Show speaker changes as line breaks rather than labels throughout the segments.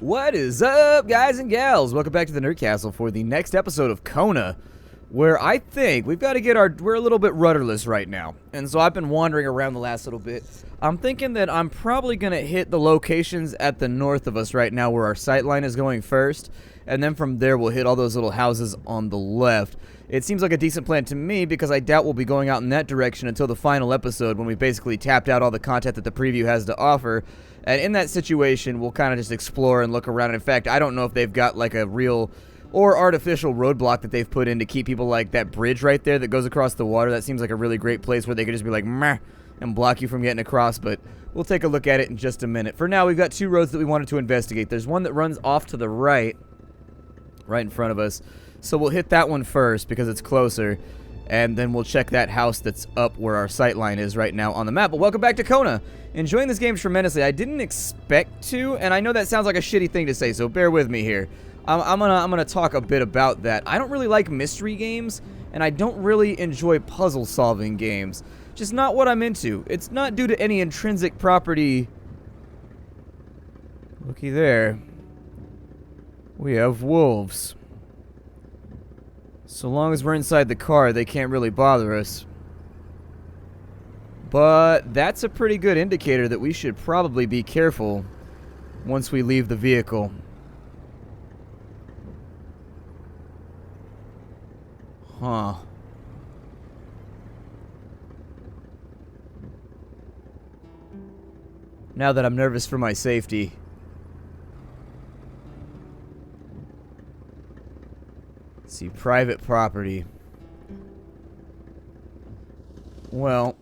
What is up, guys and gals? Welcome back to the Nerd Castle for the next episode of Kona, where I think we've got to get we're a little bit rudderless right now. And so I've been wandering around the last little bit. I'm thinking that I'm probably going to hit the locations at the north of us right now where our sight line is going first. And then from there, we'll hit all those little houses on the left. It seems like a decent plan to me because I doubt we'll be going out in that direction until the final episode when we basically tapped out all the content that the preview has to offer. And in that situation, we'll kind of just explore and look around. And in fact, I don't know if they've got like a real or artificial roadblock that they've put in to keep people like that bridge right there that goes across the water. That seems like a really great place where they could just be like, meh, and block you from getting across. But we'll take a look at it in just a minute. For now, we've got two roads that we wanted to investigate. There's one that runs off to the right in front of us. So we'll hit that one first because it's closer. And then we'll check that house that's up where our sight line is right now on the map. But welcome back to Kona. Enjoying this game tremendously. I didn't expect to, and I know that sounds like a shitty thing to say, so bear with me here. I'm gonna talk a bit about that. I don't really like mystery games, and I don't really enjoy puzzle-solving games. Just not what I'm into. It's not due to any intrinsic property. Looky there. We have wolves. So long as we're inside the car, they can't really bother us. But that's a pretty good indicator that we should probably be careful once we leave the vehicle. Huh. Now that I'm nervous for my safety. Let's see, private property. Well,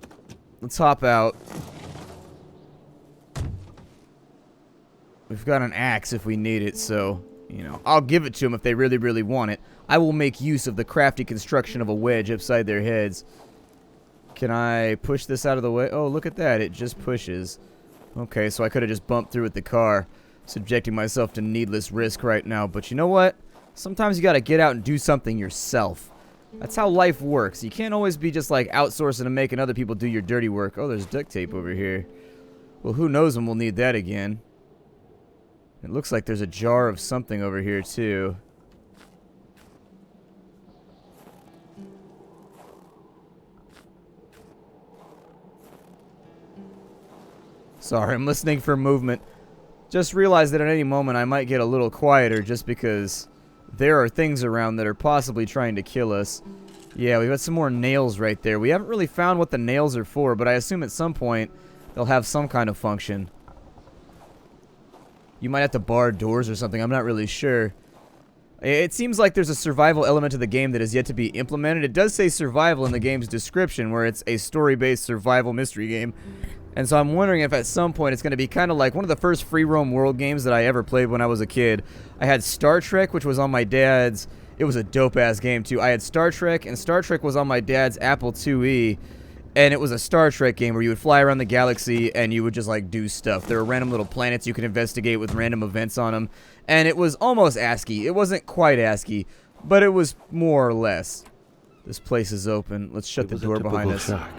let's hop out. We've got an axe if we need it, so, you know, I'll give it to them if they really, really want it. I will make use of the crafty construction of a wedge upside their heads. Can I push this out of the way? Oh, look at that. It just pushes. Okay, so I could have just bumped through with the car, subjecting myself to needless risk right now. But you know what? Sometimes you gotta get out and do something yourself. That's how life works. You can't always be just like outsourcing and making other people do your dirty work. Oh, there's duct tape over here. Well, who knows when we'll need that again. It looks like there's a jar of something over here too. Sorry, I'm listening for movement. Just realized that at any moment I might get a little quieter just because there are things around that are possibly trying to kill us. Yeah, we've got some more nails right there. We haven't really found what the nails are for, but I assume at some point they'll have some kind of function. You might have to bar doors or something. I'm not really sure. It seems like there's a survival element to the game that is yet to be implemented. It does say survival in the game's description, where it's a story-based survival mystery game. And so I'm wondering if at some point it's going to be kind of like one of the first free roam world games that I ever played when I was a kid. I had Star Trek, which was on my dad's. It was a dope-ass game, too. I had Star Trek, and Star Trek was on my dad's Apple IIe. And it was a Star Trek game where you would fly around the galaxy and you would just, like, do stuff. There were random little planets you could investigate with random events on them. And it was almost ASCII. It wasn't quite ASCII, but it was more or less. This place is open. Let's shut the door behind us.
Shack,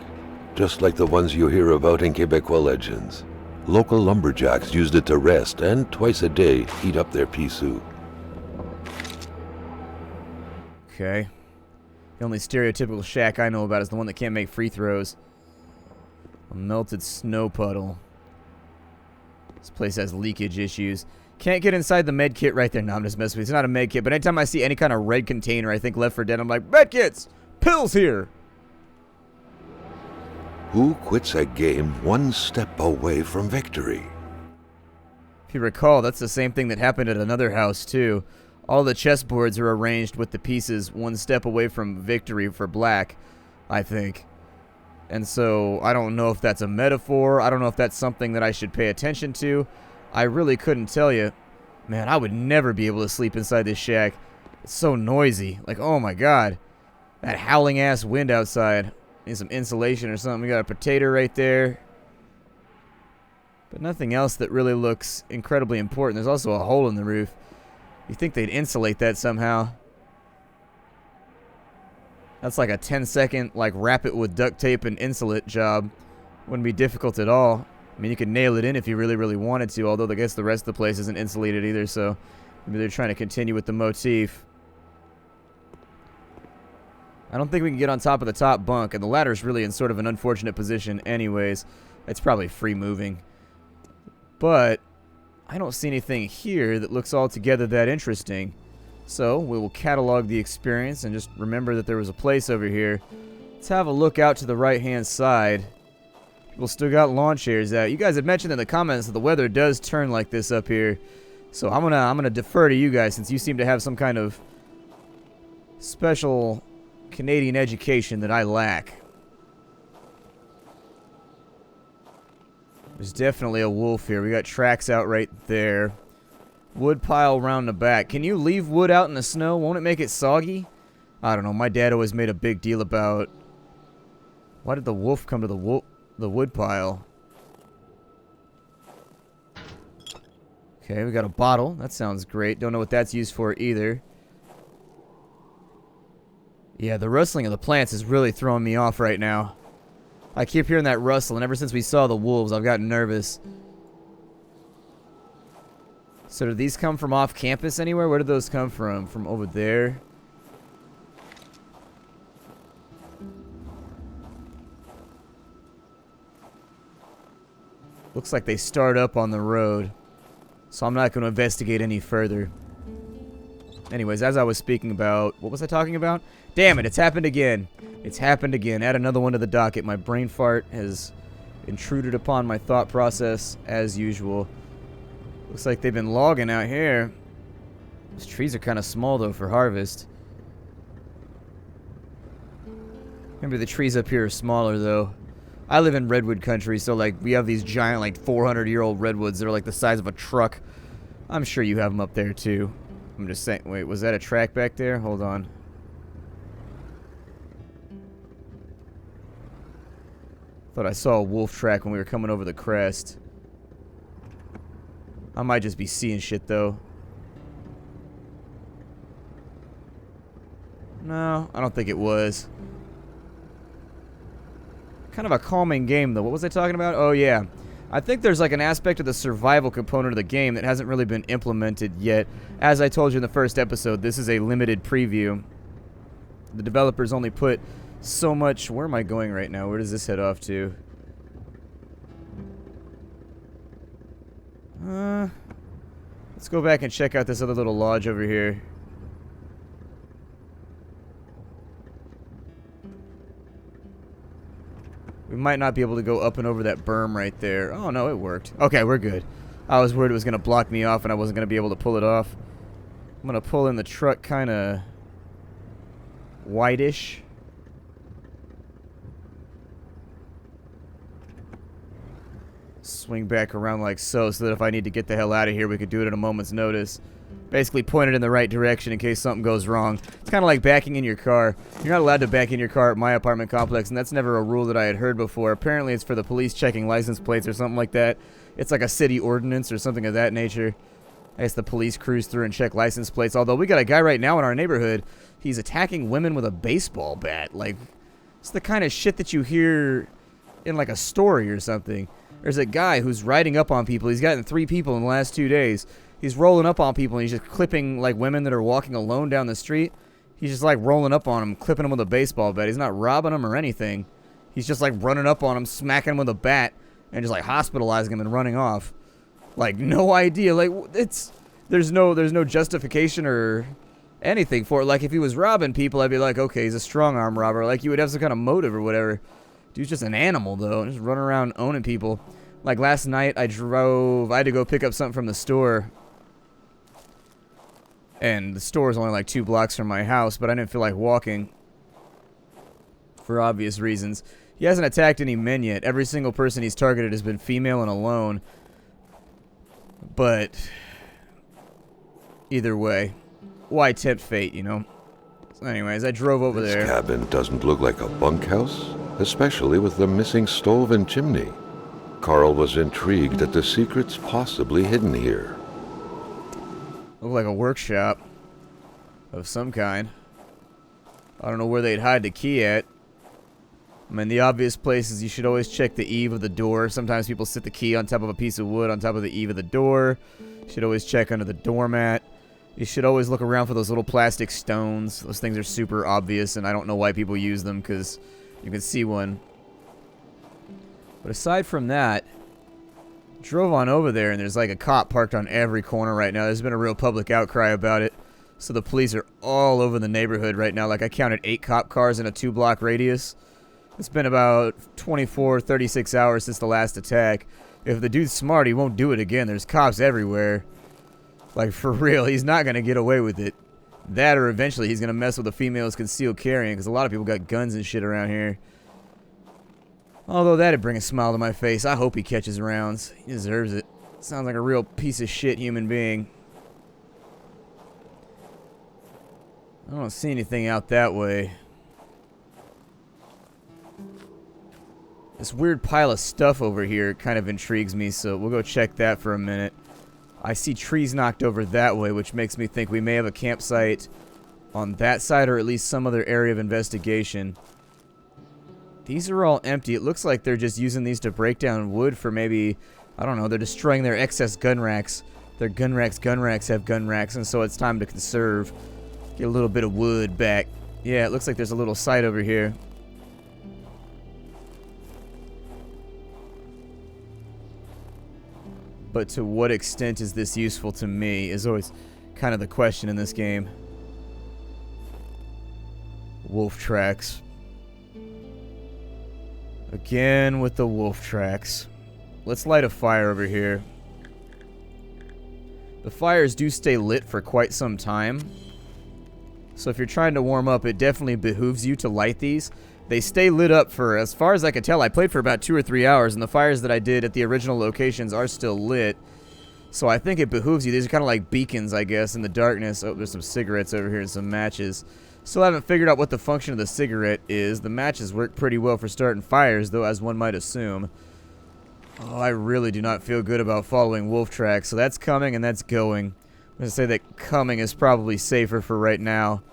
just like the ones you hear about in Quebecois legends. Local lumberjacks used it to rest and twice a day heat up their pea soup.
Okay. The only stereotypical shack I know about is the one that can't make free throws. A melted snow puddle. This place has leakage issues. Can't get inside the med kit right there. No, I'm just messing with you. It's not a med kit, but anytime I see any kind of red container, I think Left 4 Dead, I'm like, med kits! Pills here!
Who quits a game one step away from victory?
If you recall, that's the same thing that happened at another house, too. All the chessboards are arranged with the pieces one step away from victory for black, I think. And so, I don't know if that's a metaphor. I don't know if that's something that I should pay attention to. I really couldn't tell you. Man, I would never be able to sleep inside this shack. It's so noisy. Like, oh my god. That howling-ass wind outside. Need some insulation or something. We got a potato right there. But nothing else that really looks incredibly important. There's also a hole in the roof. You'd think they'd insulate that somehow. That's like a 10-second, like, wrap it with duct tape and insulate job. Wouldn't be difficult at all. I mean, you could nail it in if you really, really wanted to, although I guess the rest of the place isn't insulated either, so maybe they're trying to continue with the motif. I don't think we can get on top of the top bunk, and the ladder's really in sort of an unfortunate position anyways. It's probably free moving. But I don't see anything here that looks altogether that interesting. So we will catalog the experience and just remember that there was a place over here. Let's have a look out to the right-hand side. People still got lawn chairs out. You guys had mentioned in the comments that the weather does turn like this up here. So I'm gonna defer to you guys since you seem to have some kind of special Canadian education that I lack. There's definitely a wolf here. We got tracks out right there. Wood pile around the back. Can you leave wood out in the snow? Won't it make it soggy? I don't know. My dad always made a big deal about why did the wolf come to the wood pile. Okay, we got a bottle. That sounds great. Don't know what that's used for either. Yeah, the rustling of the plants is really throwing me off right now. I keep hearing that rustle, and ever since we saw the wolves, I've gotten nervous. So do these come from off campus anywhere? Where did those come from? From over there? Looks like they start up on the road. So I'm not going to investigate any further. Anyways, as I was speaking about... What was I talking about? Damn it, it's happened again. It's happened again. Add another one to the docket. My brain fart has intruded upon my thought process as usual. Looks like they've been logging out here. These trees are kind of small, though, for harvest. Remember, the trees up here are smaller, though. I live in redwood country, so, like, we have these giant, like, 400-year-old redwoods that are, like, the size of a truck. I'm sure you have them up there, too. I'm just saying. Wait, was that a track back there? Hold on. Thought I saw a wolf track when we were coming over the crest. I might just be seeing shit, though. No, I don't think it was. Kind of a calming game, though. What was I talking about? Oh, yeah. I think there's like an aspect of the survival component of the game that hasn't really been implemented yet. As I told you in the first episode, this is a limited preview. The developers only put so much... Where am I going right now? Where does this head off to? Let's go back and check out this other little lodge over here. We might not be able to go up and over that berm right there. Oh, no, it worked. Okay, we're good. I was worried it was going to block me off and I wasn't going to be able to pull it off. I'm going to pull in the truck kind of whitish. Swing back around like so that if I need to get the hell out of here, we could do it at a moment's notice. Basically point it in the right direction in case something goes wrong. It's kind of like backing in your car. You're not allowed to back in your car at my apartment complex, and that's never a rule that I had heard before. Apparently it's for the police checking license plates or something like that. It's like a city ordinance or something of that nature. I guess the police cruise through and check license plates. Although we got a guy right now in our neighborhood, he's attacking women with a baseball bat. Like, it's the kind of shit that you hear in like a story or something. There's a guy who's riding up on people. He's gotten 3 people in the last 2 days. He's rolling up on people, and he's just clipping, like, women that are walking alone down the street. He's just, like, rolling up on them, clipping them with a baseball bat. He's not robbing them or anything. He's just, like, running up on them, smacking them with a bat, and just, like, hospitalizing them and running off. Like, no idea. Like, there's no justification or anything for it. Like, if he was robbing people, I'd be like, okay, he's a strong-arm robber. Like, you would have some kind of motive or whatever. Dude's just an animal, though, just running around owning people. Like, last night, I had to go pick up something from the store. And the store is only like 2 blocks from my house, but I didn't feel like walking. For obvious reasons. He hasn't attacked any men yet. Every single person he's targeted has been female and alone. But either way, why tempt fate, you know? So anyways, I drove over there.
This cabin doesn't look like a bunkhouse, especially with the missing stove and chimney. Carl was intrigued at the secrets possibly hidden here.
Looked like a workshop of some kind. I don't know where they'd hide the key at. I mean, the obvious place is you should always check the eave of the door. Sometimes people sit the key on top of a piece of wood on top of the eave of the door. You should always check under the doormat. You should always look around for those little plastic stones. Those things are super obvious, and I don't know why people use them, because you can see one. But aside from that, drove on over there, and there's like a cop parked on every corner right now. There's been a real public outcry about it. So the police are all over the neighborhood right now. Like, I counted 8 cop cars in a 2-block radius. It's been about 24, 36 hours since the last attack. If the dude's smart, he won't do it again. There's cops everywhere. Like, for real, he's not going to get away with it. That, or eventually he's going to mess with the females concealed carrying, because a lot of people got guns and shit around here. Although that'd bring a smile to my face. I hope he catches rounds. He deserves it. Sounds like a real piece of shit human being. I don't see anything out that way. This weird pile of stuff over here kind of intrigues me, so we'll go check that for a minute. I see trees knocked over that way, which makes me think we may have a campsite on that side, or at least some other area of investigation. These are all empty. It looks like they're just using these to break down wood for maybe, I don't know, they're destroying their excess gun racks. Their gun racks have gun racks, and so it's time to conserve. Get a little bit of wood back. Yeah, it looks like there's a little site over here. But to what extent is this useful to me is always kind of the question in this game. Wolf tracks. Again with the wolf tracks. Let's light a fire over here. The fires do stay lit for quite some time. So if you're trying to warm up, it definitely behooves you to light these. They stay lit up for, as far as I could tell, I played for about 2 or 3 hours, and the fires that I did at the original locations are still lit. So I think it behooves you. These are kind of like beacons, I guess, in the darkness. Oh, there's some cigarettes over here and some matches. Still haven't figured out what the function of the cigarette is. The matches work pretty well for starting fires, though, as one might assume. Oh, I really do not feel good about following wolf tracks. So that's coming and that's going. I'm going to say that coming is probably safer for right now.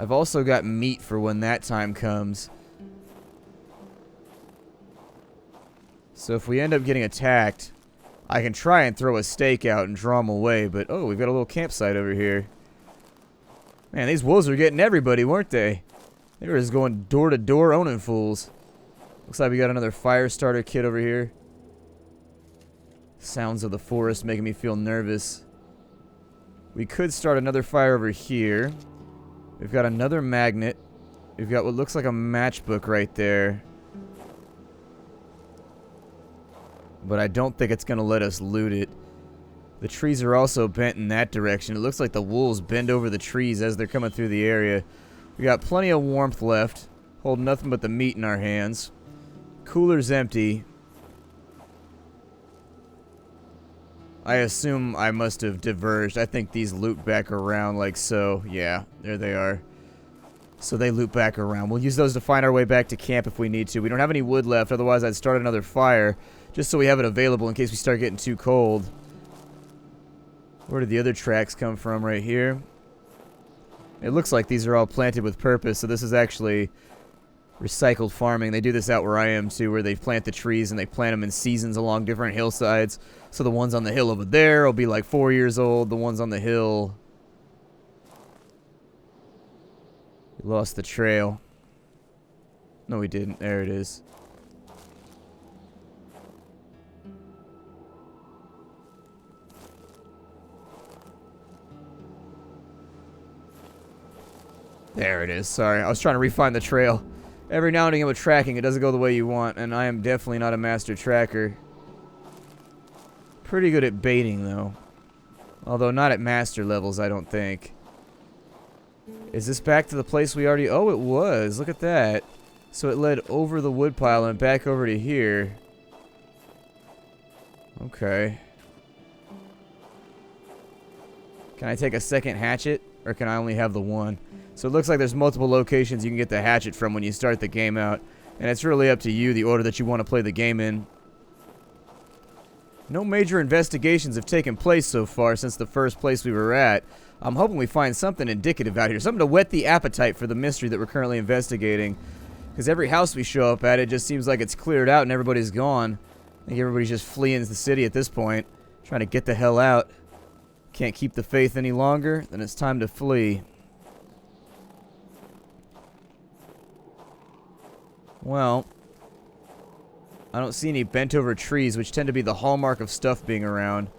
I've also got meat for when that time comes. So if we end up getting attacked, I can try and throw a stake out and draw them away, but oh, we've got a little campsite over here. Man, these wolves were getting everybody, weren't they? They were just going door to door owning fools. Looks like we got another fire starter kit over here. Sounds of the forest making me feel nervous. We could start another fire over here. We've got another magnet. We've got what looks like a matchbook right there. But I don't think it's going to let us loot it. The trees are also bent in that direction. It looks like the wolves bend over the trees as they're coming through the area. We got plenty of warmth left. Holding nothing but the meat in our hands. Cooler's empty. I assume I must have diverged. I think these loop back around like so. Yeah, there they are. So they loop back around. We'll use those to find our way back to camp if we need to. We don't have any wood left, otherwise I'd start another fire, just so we have it available in case we start getting too cold. Where did the other tracks come from? Right here. It looks like these are all planted with purpose, so this is actually recycled farming. They do this out where I am too, where they plant the trees and they plant them in seasons along different hillsides. So the ones on the hill over there will be like 4 years old. The ones on the hill... We lost the trail. No, we didn't. There it is. There it is. Sorry, I was trying to refine the trail. Every now and again with tracking, it doesn't go the way you want, and I am definitely not a master tracker. Pretty good at baiting, though. Although not at master levels, I don't think. Is this back to the place we already... Oh, it was. Look at that. So it led over the woodpile and back over to here. Okay. Can I take a second hatchet? Or can I only have the one? So it looks like there's multiple locations you can get the hatchet from when you start the game out. And it's really up to you, the order that you want to play the game in. No major investigations have taken place so far since the first place we were at. I'm hoping we find something indicative out here. Something to whet the appetite for the mystery that we're currently investigating. Because every house we show up at, it just seems like it's cleared out and everybody's gone. I think everybody's just fleeing the city at this point. Trying to get the hell out. Can't keep the faith any longer, then it's time to flee. Well, I don't see any bent over trees, which tend to be the hallmark of stuff being around.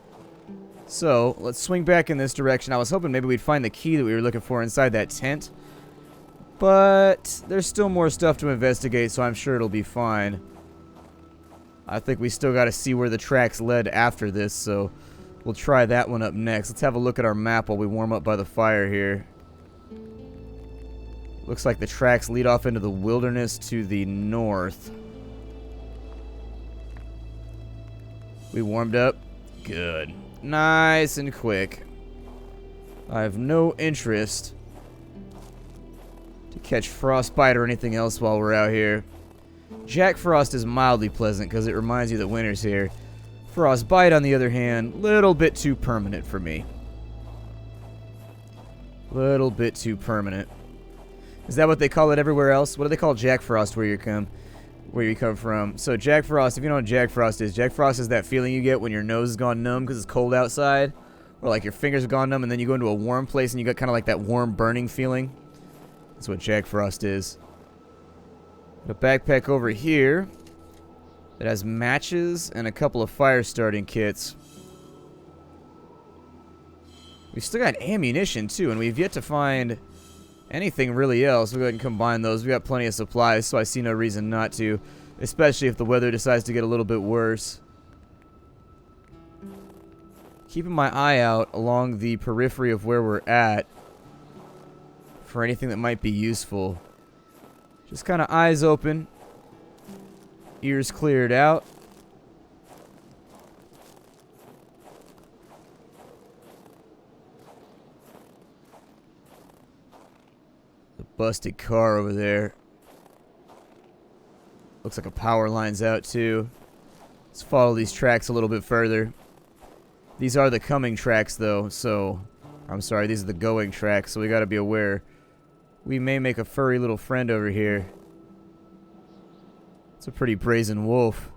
So, let's swing back in this direction. I was hoping maybe we'd find the key that we were looking for inside that tent. But there's still more stuff to investigate, so I'm sure it'll be fine. I think we still got to see where the tracks led after this, so we'll try that one up next. Let's have a look at our map while we warm up by the fire here. Looks like the tracks lead off into the wilderness to the north. We warmed up? Good. Nice and quick. I have no interest to catch frostbite or anything else while we're out here. Jack Frost is mildly pleasant because it reminds you that winter's here. Frostbite, on the other hand, little bit too permanent for me. Little bit too permanent. Is that what they call it everywhere else? What do they call Jack Frost where you come from? So Jack Frost, if you know what Jack Frost is that feeling you get when your nose has gone numb because it's cold outside, or like your fingers have gone numb and then you go into a warm place and you got kind of like that warm burning feeling. That's what Jack Frost is. A backpack over here that has matches and a couple of fire starting kits. We've still got ammunition too, and we've yet to find anything really else. We'll go ahead and combine those. We got plenty of supplies, so I see no reason not to, especially if the weather decides to get a little bit worse. Keeping my eye out along the periphery of where we're at for anything that might be useful. Just kind of eyes open, ears cleared out. The busted car over there. Looks like a power line's out too. Let's follow these tracks a little bit further. These are the coming tracks though, so I'm sorry, these are the going tracks, so we gotta be aware. We may make a furry little friend over here. It's a pretty brazen wolf.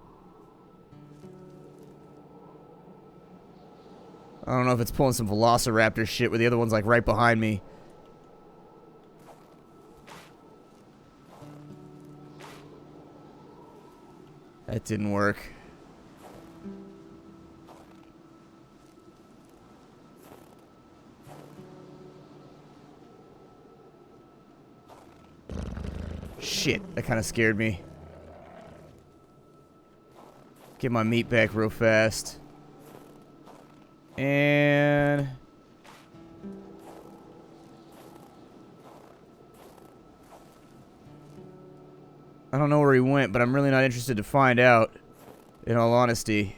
I don't know if it's pulling some velociraptor shit where the other one's like right behind me. That didn't work. Shit, that kind of scared me. Get my meat back real fast. And I don't know where he went, but I'm really not interested to find out, in all honesty.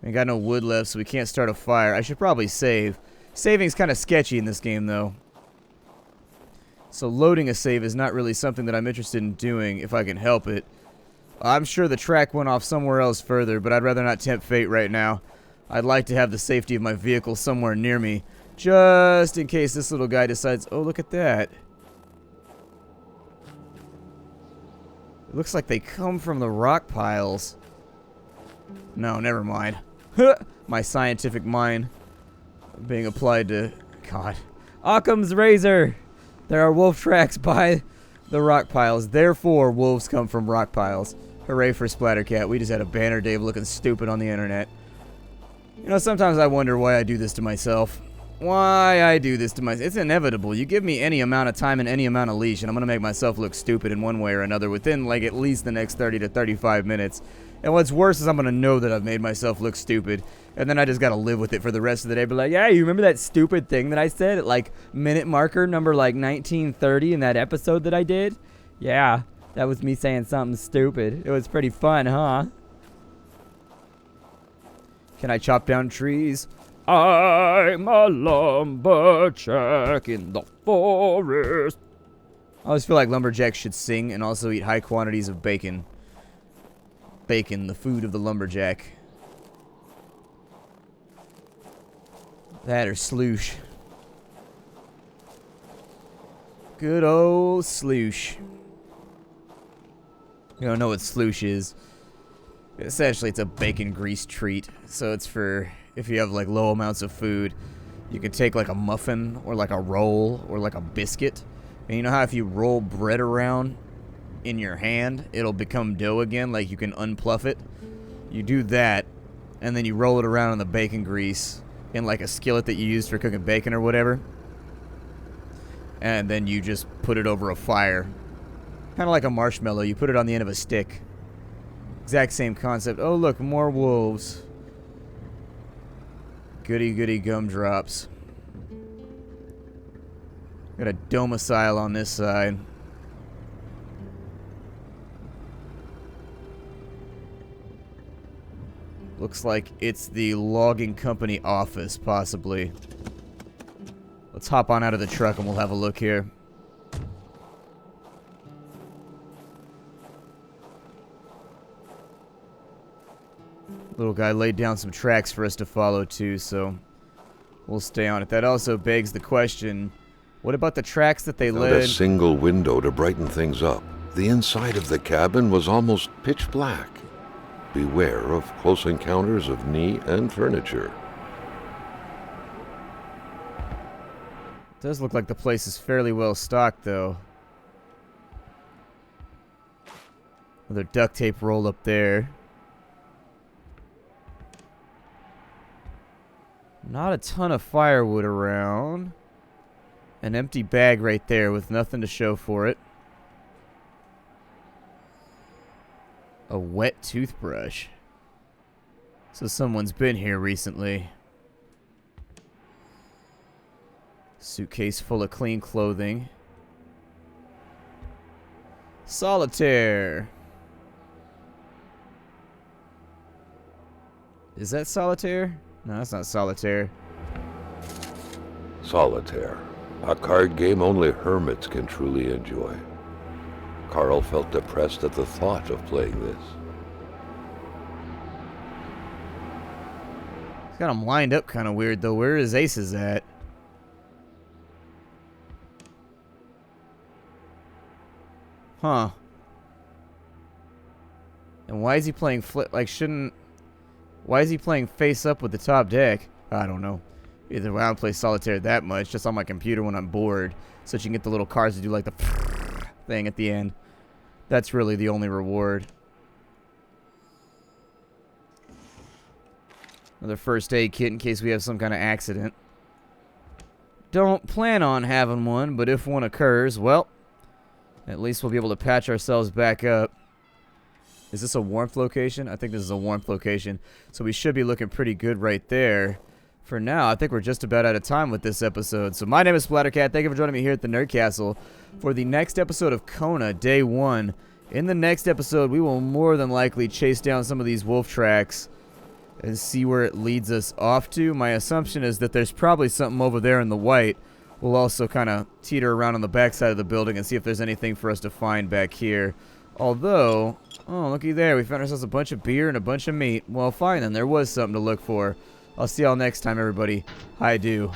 We got no wood left, so we can't start a fire. I should probably save. Saving's kind of sketchy in this game, though. So loading a save is not really something that I'm interested in doing if I can help it. I'm sure the track went off somewhere else further, but I'd rather not tempt fate right now. I'd like to have the safety of my vehicle somewhere near me, just in case this little guy decides, oh, look at that. It looks like they come from the rock piles. No, never mind. My scientific mind being applied to... God. Occam's razor! There are wolf tracks by the rock piles. Therefore, wolves come from rock piles. Hooray for Splattercat. We just had a banner day of looking stupid on the internet. You know, sometimes I wonder why I do this to myself. Why I do this to myself. It's inevitable. You give me any amount of time and any amount of leash, and I'm going to make myself look stupid in one way or another within, like, at least the next 30 to 35 minutes. And what's worse is I'm going to know that I've made myself look stupid, and then I just got to live with it for the rest of the day. Be like, yeah, you remember that stupid thing that I said at, like, minute marker number, like, 1930 in that episode that I did? Yeah, that was me saying something stupid. It was pretty fun, huh? Can I chop down trees? I'm a lumberjack in the forest. I always feel like lumberjacks should sing and also eat high quantities of bacon. Bacon, the food of the lumberjack. That or sloosh. Good old sloosh. You don't know what sloosh is. Essentially, it's a bacon grease treat. So it's for if you have like low amounts of food. You can take like a muffin or like a roll or like a biscuit. And you know how if you roll bread around in your hand, it'll become dough again, like you can unpluff it? You do that, and then you roll it around in the bacon grease in like a skillet that you use for cooking bacon or whatever. And then you just put it over a fire. Kind of like a marshmallow. You put it on the end of a stick. Exact same concept. Oh, look, more wolves. Goody, goody gumdrops. Got a domicile on this side. Looks like it's the logging company office, possibly. Let's hop on out of the truck and we'll have a look here. Little guy laid down some tracks for us to follow too, so we'll stay on it. That also begs the question, what about the tracks that they
Not
led?
a single window to brighten things up. The inside of the cabin was almost pitch black. Beware of close encounters of knee and furniture.
Does look like the place is fairly well stocked, though. Another duct tape roll up there. Not a ton of firewood around. An empty bag right there with nothing to show for it. A wet toothbrush. So someone's been here recently. Suitcase full of clean clothing. Solitaire. Is that solitaire? No, that's not solitaire.
Solitaire. A card game only hermits can truly enjoy. Carl felt depressed at the thought of playing this.
He's got him lined up kind of weird, though. Where is aces at? Huh. And why is he playing flip? Like, shouldn't... Why is he playing face up with the top deck? I don't know. Either way, I don't play solitaire that much, just on my computer when I'm bored, so that you can get the little cards to do like the thing at the end. That's really the only reward. Another first aid kit in case we have some kind of accident. Don't plan on having one, but if one occurs, well, at least we'll be able to patch ourselves back up. Is this a warmth location? I think this is a warmth location. So we should be looking pretty good right there. For now, I think we're just about out of time with this episode. So my name is Splattercat. Thank you for joining me here at the Nerd Castle for the next episode of Kona, Day 1. In the next episode, we will more than likely chase down some of these wolf tracks and see where it leads us off to. My assumption is that there's probably something over there in the white. We'll also kind of teeter around on the backside of the building and see if there's anything for us to find back here. Although, oh, looky there. We found ourselves a bunch of beer and a bunch of meat. Well, fine then. There was something to look for. I'll see y'all next time, everybody. Hi-do.